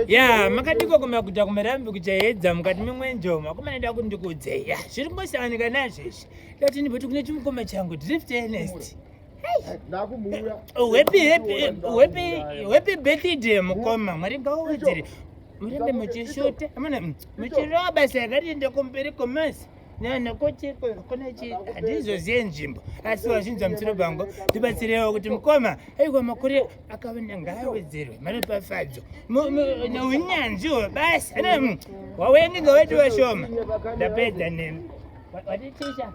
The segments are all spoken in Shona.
Yeah, makadiko kumakuta kumerambi kuchaedza mukati memwenjoma kumanenda kuti ndikudzeya zviri kungosawanika nazvo izvi ndati ndiboti kune chimukoma changu Drift Ernest. Happy birthday mukoma, mwari ngawedzere murambe muchishota amana muchirova basa yakati ndakumberi komasi nanakoche kona chi hadizoziye nzvimbo asi wazvinzwa musoro bangu ndibatsirewo kuti mukoma aiwa makore akawanda ngaawedzerwe mari pafadzo neunyanzviwo basi wawenga wedu washoma ndapedza nemi watitisha.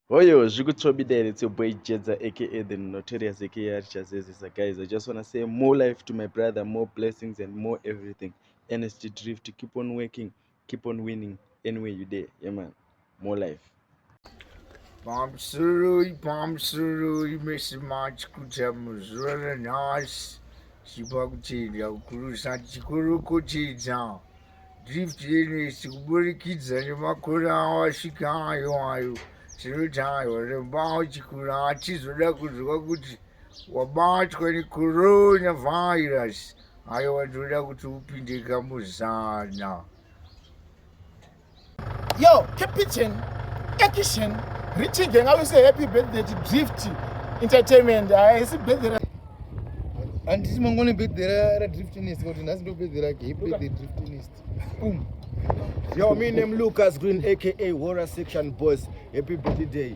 Oyo, Zhigutsobidere, it's your boy Jedza, aka the notorious aka Chazezisa. Guys, I just want to say more life to my brother, more blessings and more everything. Ernest Drift, keep on working, keep on winning anywhere you dare. Yeah, man. More life. Pamsurui, Miss March Kutamus, rather nice. Shibakuchida, Kurusa, Chikuru Kuchida. Drift Ernest, Kuburi kids, and Makura, Shikayo. Sirutai wale bao chikura chizo la kuzukakuti wabatu kwenye corona virus ayo wadula kutupindika muzana. Yo, Captain, action, reaching I will say happy birthday to Drift Entertainment. I see birthday. And this man gonna be there raDrift, but that's no birthday like he played the Drift. Boom. Yo, me name Lucas Green, aka Horror Section Boss. Happy birthday.